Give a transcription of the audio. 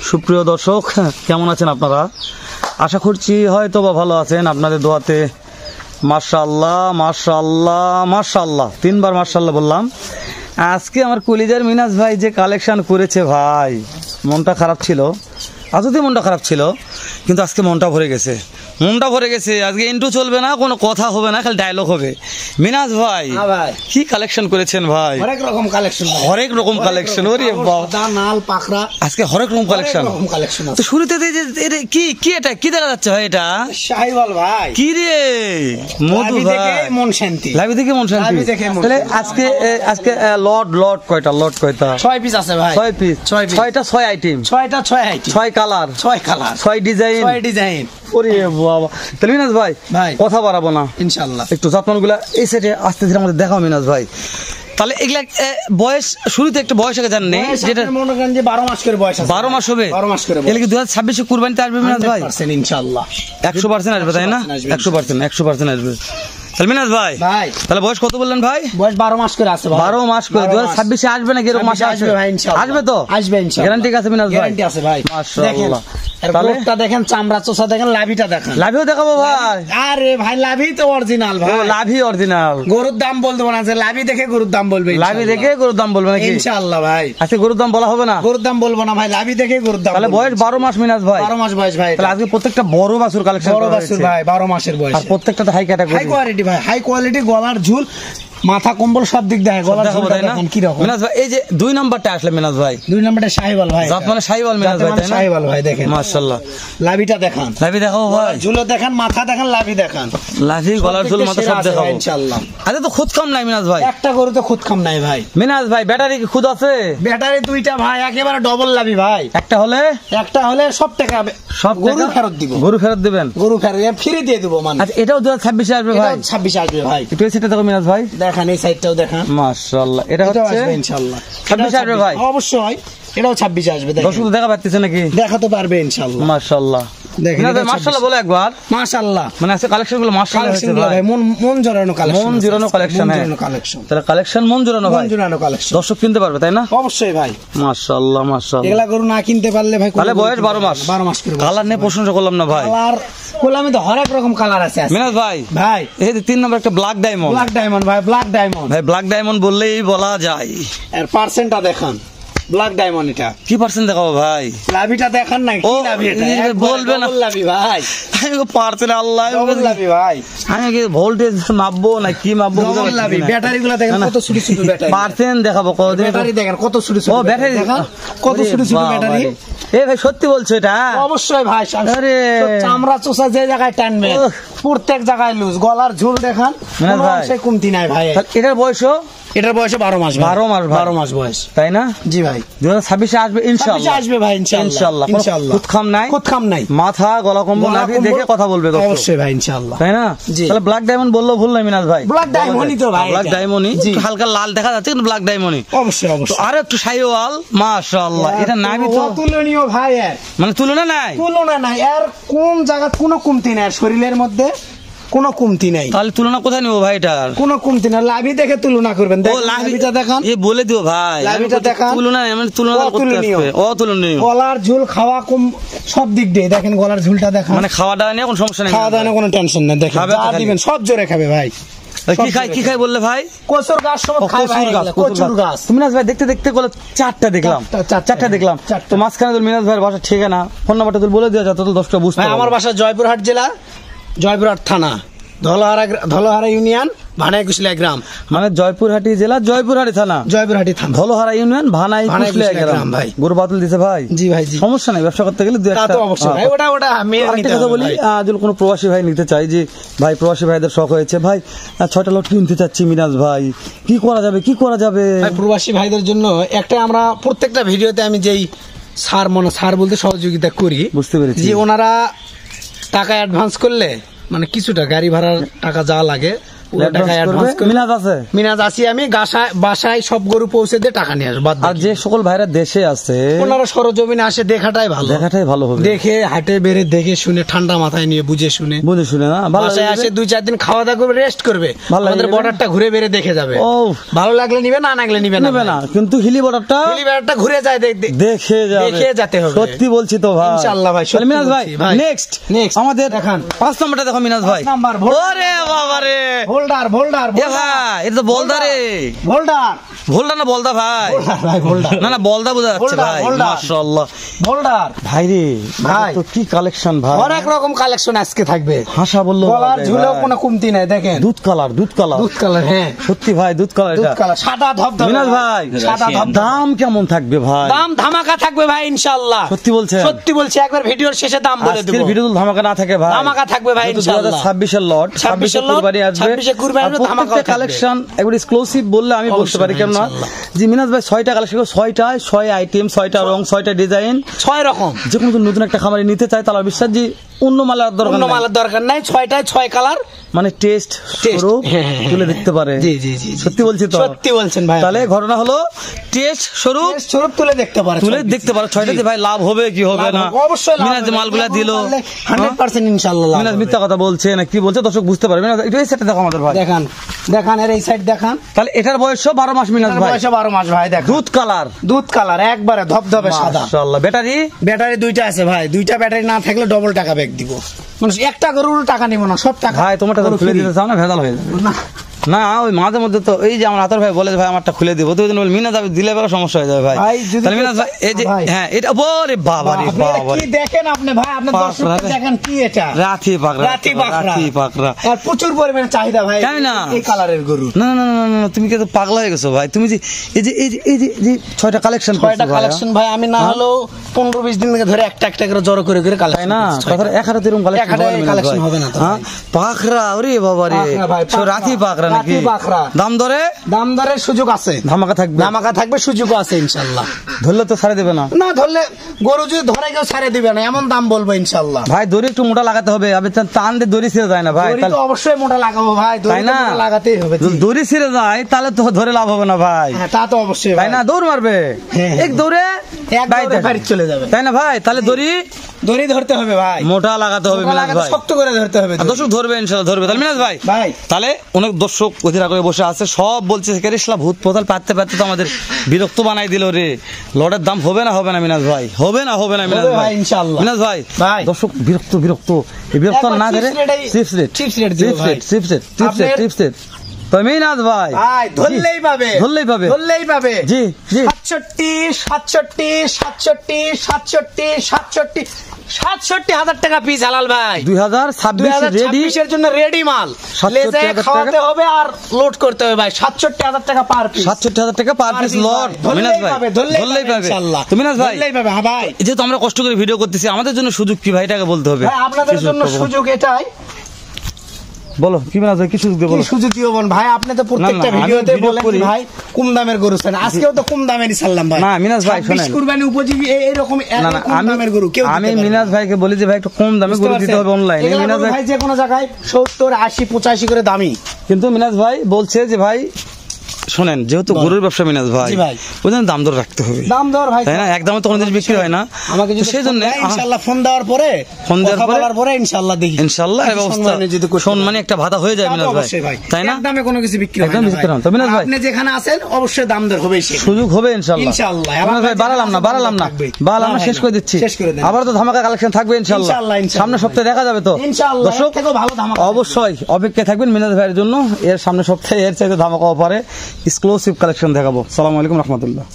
সুপ্রিয় দর্শক, কেমন আছেন আপনারা? আশা করছি হয়তো বা ভালো আছেন। আপনাদের দোয়াতে মাশাআল্লাহ মাশাআল্লাহ মাশাআল্লাহ, 3 বার মাশাআল্লাহ বললাম। আজকে আমার কলিজার মিনাজ ভাই যে কালেকশন করেছে ভাই, মনটা খারাপ ছিল, আজও মনটা খারাপ ছিল, কিন্তু আজকে মনটা ভরে গেছে, মনটা ভরে গেছে। আজকে ইন্ট্রো চলবে না, কোনো কথা হবে না, খালি ডায়লগ হবে। মিনাজ ভাই কি কালেকশন করেছেন ভাই? হরেক রকম কালেকশন, হরেক রকম কালেকশন। ওরে বাবা, নাল পাখরা আজকে হরেক রকম কালেকশন। তো শুরুতে কি কি এটা কি দেখা যাচ্ছে ভাই? এটা শাহিওয়াল ভাই। কি রে মধু ভাই, মন শান্তি, লাইভ থেকে মন শান্তি। তাহলে আজকে আজকে লট কয়টা? লট কয়টা? 6 পিস আছে ভাই। 6 পিস, 6টা 6 আইটেম, 6টা 6 আইটেম, 6 কালার, 6 ডিজাইন, 6 ডিজাইন। ওরে বাবা। তাহলে মিনাজ ভাই কথা বাড়াবো না, ইনশাআল্লাহ একটু জাতমানগুলা এই সাইডে আস্তে ধীরে আমাদের দেখাও মিনাজ ভাই। তাহলে এগুলা বয়স শুরুতে একটা বয়স আগে জান নেই, যেটা মনে করেন যে 12 মাস করে বয়স আছে। 12 মাস হবে। 12 মাস করে। এগুলা কি 2026 এ কুরবানিতে আসবে মিনাজ ভাই? ইনশাআল্লাহ 100% আসবে, তাই না? 100% আসবে। তাহলে মিনাজ ভাই তাহলে বয়স কত বললেন ভাই? বয়স 12 মাস করে আছে ভাই। 12 মাস করে 2026 এ আসবে না? এরকম মাসে আসবে ভাই ইনশাআল্লাহ। আসবে তো? আসবে ইনশাআল্লাহ। গ্যারান্টি আছে মিনাজ ভাই? গ্যারান্টি আছে ভাই। মাশাআল্লাহ। তাহলে দেখেন, চামড়া চোষা দেখেন, লাভিটা দেখেন। লাভিও দেখাবো ভাই? আরে ভাই লাভি তো অরিজিনাল ভাই। লাভি অরিজিনাল। গরুর দাম বলতে না, যে লাভি দেখে গরুর দাম বলবে। লাভি দেখে গরুর দাম বলবে নাকি? ইনশাআল্লাহ ভাই। আজকে গরুর দাম বলা হবে না? গরুর দাম বলবো না ভাই, লাভি দেখে গরুর দাম। তাহলে বয়স 12 মাস মিনাজ ভাই? 12 মাস বয়স ভাই। তাহলে আজকে প্রত্যেকটা বড় বাছুর কালেকশন বড় বাছুর ভাই, 12 মাসের বয়স। আর প্রত্যেকটা তো হাই ক্যাটাগরি, হাই কোয়ালিটি ভাই, হাই কোয়ালিটি। গলার ঝুল, মাথা কম্বল সব দিক দেখে গলার ঝুল দেখেন কি রকম। মিনাজ ভাই এই যে 2 নাম্বারটা আসলে মিনাজ ভাই, 2 নাম্বারটা শাহিওয়াল ভাই। জাত মানে শাহিওয়াল মিনাজ ভাই, তাই না? শাহিওয়াল ভাই দেখেন মাশাআল্লাহ। লাভিটা দেখান, লাভি দেখাও ভাই, ঝুলো দেখান, মাথা দেখান, লাভি দেখান, লাভি গলার ঝুল মাথা সব দেখাও ইনশাআল্লাহ। আরে তো খুদ কাম নাই মিনাজ ভাই? একটা গরুতে খুদ কাম নাই ভাই। মিনাজ ভাই ব্যাটারি কি খুদ আছে? ব্যাটারি 2টা ভাই, একেবারে ডবল লাভি ভাই। একটা হলে সব টাকা, সব গরু ফেরত দিব। গরু ফেরত দিবেন? গরু ফেরত ফ্রি দিয়ে দিব মানে। আচ্ছা এটাও 2026 এ আসবে ভাই? 26 আসবে ভাই। একটু এই সাইডটা দেখো মিনাজ ভাই, দেখেন এই সাইডটাও দেখেন। মাশাআল্লাহ। এটা হচ্ছে ইনশাআল্লাহ 26 আসবে ভাই? অবশ্যই এটাও 26 আসবে। দর্শক দেখা পাচ্ছে নাকি? দেখাতে পারবে ইনশাআল্লাহ। মাশাআল্লাহ। দেখেন মাশাআল্লাহ বলে একবার মাশাআল্লাহ। মানে আছে কালেকশন গুলো মাশাআল্লাহ হয়েছে ভাই। মন জোরানো কালেকশন, মন জোরানো কালেকশন। তাহলে কালেকশন মন জোরানো ভাই, মন জোরানো কালেকশন। দর্শক কিনতে পারবে তাই না? অবশ্যই ভাই। মাশাআল্লাহ মাশাআল্লাহ। এগুলা গরু না কিনতে পারলে ভাই, তাহলে বয়স 12 মাস। 12 মাস করে। কালার নিয়ে প্রশংসা করলাম না ভাই? কালার কোলামে তো হরেক রকম কালার আছে। মিনাজ ভাই ভাই এই যে 3 নম্বর একটা ব্ল্যাক ডায়মন্ড। ব্ল্যাক ডায়মন্ড ভাই, ব্ল্যাক ডায়মন্ড ভাই। ব্ল্যাক ডায়মন্ড বললেই বলা যায়। এর পার্সেন্টটা দেখান, ব্ল্যাক ডায়মন্ড। এটা কি পার্সেন্ট দেখাবো ভাই? লাভিটা দেখান না, কি লাভি এটা? বলবে না লাভি ভাই। আমি পার্সেন্ট আল্লাহ লাভি ভাই। আমি কি ভোল্টেজ মাপবো না কি মাপবো? লাভি ব্যাটারিগুলো দেখেন কত ছোট ছোট ব্যাটারি। পার্সেন্ট দেখাবো কত? ব্যাটারি দেখেন কত ছোট ছোট। ও ব্যাটারি দেখেন কত ছোট ছোট ব্যাটারি। এ ভাই সত্যি বলছো এটা? অবশ্যই ভাই। আরে চামড়া চোষা যে জায়গায় টানবে প্রত্যেক জায়গায় লুজ। গলার ঝুল দেখান, কোনো অংশে কমতি নাই ভাই। এটার বয়সও? এটার বয়স 12 মাস। 12 মাস বয়স, তাই না? জি ভাই। 2026 এ আসবে ইনশাআল্লাহ। আসবে ভাই ইনশাআল্লাহ। খুদ খাম নাই, মাথা গলা কম্বল নাভি দেখে কথা বলবে অবশ্যই ভাই ইনশাআল্লাহ, তাই না? তাহলে ব্ল্যাক ডায়মন্ড বললো ভুল নাই মিনাজ ভাই? ব্ল্যাক ডায়মন্ডই তো ভাই। ব্ল্যাক ডায়মন্ডই, একটু হালকা লাল দেখা যাচ্ছে কিন্তু ব্ল্যাক ডায়মন্ডই। অবশ্যই অবশ্যই। আর একটু শাহিওয়াল মাশাআল্লাহ। এটা নাভি তো অতুলনীয় ভাই। এর মানে তুলনা নাই, তুলনা নাই। এর কোন জায়গা কোনো কমতি নাই, শরীরের মধ্যে কোনো কমতি নাই। তাহলে তুলনা কোথায় নিব ভাই? এটার কোনো কমতি নাই, লাভি দেখে তুলনা করবেন। লাভিটা দেখান, এ বলে দিও ভাই। লাভিটা দেখান, তুলনা মানে তুলনা করতে আসবে অতুলনীয়। গলার ঝুল, খাওয়া কম, সব দিক দিয়ে দেখেন। গলার ঝুলটা দেখান, মানে খাওয়া দাওয়া নিয়ে কোনো সমস্যা নেই, খাওয়া দাওয়া নিয়ে কোনো টেনশন নেই। দেখেন যা দিবেন সব জোরে খাবে ভাই। কি খাই বললে ভাই? কচুর গাছ সব খায় ভাই। কচুর গাছ। মিনাজ ভাই দেখতে দেখতে বলে 4টা দেখলাম, 4টা দেখলাম। তো মাঝখানে তো মিনাজ ভাইয়ের বাসা ঠিকানা ফোন নাম্বারটা বলে দেওয়া যাতে তো দর্শকরা বুঝতে পারে। আমার বাসা জয়পুরহাট জেলা, জয়পুরহাট থানা, ধলোহারা ইউনিয়ন, ভানাইকুশলিয়া গ্রাম। মানে জয়পুরহাটি জেলা, জয়পুরহাটি থানা, জয়পুরহাটি থানা, ধলোহারা ইউনিয়ন, ভানাইকুশলিয়া গ্রাম। ভাই গরু বাতুল দিছে ভাই? জি ভাই, জি। সমস্যা নাই, ব্যবসা করতে গেলে দুই একটা অবশ্যই ভাই। ওটা আমি আরেকটা কথা বলি, যদি কোনো প্রবাসী ভাই নিতে চাই, যে ভাই প্রবাসী ভাইদের শখ হয়েছে ভাই 6টা লট কিনতে চাচ্ছি মিনাজ ভাই, কি করা যাবে? ভাই প্রবাসী ভাইদের জন্য একটা আমরা প্রত্যেকটা ভিডিওতে আমি যেই সার বলতে সহযোগিতা করি, বুঝতে পেরেছি, যে ওনারা টাকা অ্যাডভান্স করলে মানে কিছুটা গাড়ি ভাড়ার টাকা যা লাগে টাকা অ্যাডভান্স করে মিনাজ আছে, মিনাজ আসি আমি বাসায় সব গরু পৌঁছে দিয়ে টাকা নিয়ে আসবো। আর যে সকল ভাইরা দেশে আছে ওনারা সরজমিনে আসে দেখাটাই ভালো হবে, দেখে হাটে বেড়ে দেখে শুনে ঠান্ডা মাথায় নিয়ে বুঝে শুনে না বাসায় আসে 2-4 দিন খাওয়া দাওয়া করবে, রেস্ট করবে, আমাদের বর্ডারটা ঘুরে বেড়ে দেখে যাবে। ভালো লাগলে নিবে, না লাগলে নিবে না, কিন্তু হিলি বর্ডারটা ঘুরে যায় দেখে যেতে হবে। সত্যি বলছি তো ভাই, ইনশাআল্লাহ ভাই। মিনাজ ভাই নেক্সট আমাদের দেখান 5 নম্বরটা দেখো মিনাজ ভাই। ওরে বাবা রে, ভোল্ডার এ ভাই, এটা তো বলদারে, ভোল্ডার না বলদা ভাই, না বলদা বোঝা যাচ্ছে ভাই। মাশাআল্লাহ ভোল্ডার ভাই রে, ভাই তো কি কালেকশন ভাই, অনেক রকম কালেকশন আজকে থাকবে। হাসা বললো গলার ঝুলেও কোনো কমতি নাই, দেখেন দুধ কালার। হ্যাঁ সত্যি ভাই, দুধ কালার, সাদা ধবধবে। মিনাজ ভাই দাম কেমন থাকবে ভাই? দাম ধামাকা থাকবে ভাই ইনশাআল্লাহ। সত্যি বলছেন? সত্যি বলছি, একবার ভিডিওর শেষে দাম বলে দেব। আজকের ভিডিও ধামাকা না থাকে ভাই, ধামাকা থাকবে ভাই ইনশাআল্লাহ। 2026 এর লট, 26 এর কুরবানি আসবে, 26 এর কুরবানি আসবে, ধামাকা কালেকশন একবার এক্সক্লুসিভ বললে আমি বলতে পারি, কেন না যে মিনাজ ভাই 6টা কালেকশন, 6 আইটেম, 6টা রং, 6টা ডিজাইন, 6 রকম। যে কোনো নতুন একটা খামারে নিতে চায় তাহলে বিশ্বাস যে অন্য মালের দরকার নাই, 6টায় 6 কালার, মানে টেস্ট স্বরূপ তুলে দেখতে পারে। জি সত্যি বলছি তো? সত্যি বলছেন ভাই। তাহলে ঘটনা হলো টেস্ট স্বরূপ তুলে দেখতে পারে, 6টাতে ভাই লাভ হবে কি হবে না, অবশ্যই মিনাজ যে মালগুলা দিল 100% ইনশাআল্লাহ। মিনাজ মিথ্যা কথা বলছে না কি বলছে দর্শক বুঝতে পারবে না। এই সেটটা দেখো আমাদের ভাই, দেখান এর এই সাইড দেখান। তাহলে এটার বয়স 12 মাস মিনাজ ভাই, বয়স 12 মাস ভাই। দেখো দুধ কালার একবারে ধবধবে সাদা। মাশাআল্লাহ। ব্যাটারি 2টা আছে ভাই, 2টা ব্যাটারি না থাকলে ডবল টাকা ব্যাক দিব। মানুষ একটা গরুর টাকা নিব না, সব টাকা ভাই তোমারটা খুলে দিতে চাও না, ভেজাল হয়ে যাবে না। ওই মাঝে মধ্যে তো এই যে আমার হাতের ভাই বলে ভাই আমারটা খুলে দিব, তো মিনাজ ভাই দিলে বেলা সমস্যা হয়ে যাবে ভাই। তাহলে মিনাজ ভাই এই যে হ্যাঁ এটা ওরে বাবা রে বাবা, কি দেখেন আপনি ভাই, আপনি দর্শক দেখেন কি এটা রাতি পাকড়া আর প্রচুর পরিমাণে চাহিদা ভাই এই কালারের গরু। না তুমি কি তো পাগলা হয়ে গেছো ভাই, তুমি যে এই যে 6টা কালেকশন ভাই, আমি না হলো 15-20 দিন ধরে একটা করে জড়ো করে কালেকশন না, কথা এক হাতে এরকম কালেকশন হবে না তো। পাকড়া ওরে বাবা রে, রাতি পাকড়া নাকি? দাম দরে সুযোগ আছে, ধামাকা থাকবে, সুযোগ আছে ইনশাআল্লাহ। ধরলে তো ছাড়ে দেবে না, ধরলে গরু যদি ধরে কেউ ছাড়ে দিবে না, এমন দাম বলবো ইনশাআল্লাহ। ভাই দড়ি একটু মোটা লাগাতে হবে, আমি টান দিয়ে দড়ি ছিঁড়ে যায় না ভাই, তাহলে অবশ্যই মোটা লাগাবো ভাই, তাই না? লাগাতেই হবে। দড়ি ছিঁড়ে যায় তাহলে তো ধরে লাভ হবে না ভাই। হ্যাঁ তা তো অবশ্যই, তাই না? দৌড় মারবে এক দৌড়ে বাড়ি চলে যাবে, তাই না ভাই? তাহলে দড়ি ধরতে হবে ভাই, মোটা লাগাতে হবে মিনাজ ভাই, শক্ত করে ধরতে হবে। দর্শক ধরবে ইনশাআল্লাহ, ধরবে। তাহলে মিনাজ ভাই তাহলে অনেক দর্শক অধীরা করে বসে আছে, সব বলছে কেরিসলা ভূত পোতাল পাততে তো আমাদের বিরক্ত বানাই দিল রে। লটের দাম হবে না মিনাজ ভাই, হবে না মিনাজ ভাই ইনশাআল্লাহ। মিনাজ ভাই দর্শক বিরক্ত এই বিরক্ত না ধরে চিপস রেট তো মিনাজ ভাই ধরলেই পাবে জি 67,000 টাকা পিস হালাল ভাই। 2026 এর জন্য রেডি মাল, খাওয়াতে হবে আর লোড করতে হবে ভাই। 67,000 টাকা পার পিস, 67,000 টাকা পার পিস লট। মিনাজ ভাই ধরলেই পাবে ইনশাআল্লাহ। তো মিনাজ ভাই ভাই যেহেতু আমরা কষ্ট করে ভিডিও করতেছি, আমাদের জন্য সুযোগ কি ভাই, এটাকে বলতে হবে। আপনাদের জন্য সুযোগ এটাই, বলো কি মিনাজ ভাই কি সুযোগ দেব? সুযোগ দিও ভাই, আপনি তো প্রত্যেকটা ভিডিওতে বলেন ভাই কম দামের গরু চান, আজকেও তো কম দামেরই ছাড়লাম ভাই। না মিনাজ ভাই শুনেন, কুরবানি উপযোগী এরকম কম দামের গরু কেউ আমি মিনাজ ভাইকে বলি যে ভাই একটু কম দামে গরু দিতে হবে অনলাইনে। মিনাজ ভাই যে কোনো জায়গায় 70, 80, 85 করে দামি, কিন্তু মিনাজ ভাই বলছে যে ভাই শোনেন যেহেতু গরুর ব্যবসা মিনাজ ভাই ওই জন্য দাম দর রাখতে হবে, তাই না? একদমে তো কোনো জিনিস বিক্রি হয় না, আমাকে সেই জন্য ইনশাআল্লাহ ফোন দেওয়ার পরে ইনশাআল্লাহ দেখি ইনশাআল্লাহ এই ব্যবস্থা সম্মানে একটা ভাতা হয়ে যায় মিনাজ ভাই, তাই না? দামে কোনো কিছু বিক্রি হয় না। তো মিনাজ ভাই আপনি যেখানে আছেন অবশ্যই দাম দর হবে, সুযোগ হবে ইনশাআল্লাহ। মিনাজ ভাই বাড়ালাম না শেষ করে দিচ্ছি, আবার তো ধামাকা কালেকশন থাকবে ইনশাআল্লাহ, সামনে সপ্তাহে দেখা যাবে তো দর্শক, অবশ্যই অপেক্ষায় থাকবেন মিনাজ ভাইয়ের জন্য। এর সামনে সপ্তাহে এর চাইতে ধামাকা অফারে এক্সক্লুসিভ কালেকশন দেখাবো। আসসালামু আলাইকুম রহমতুল্লাহ।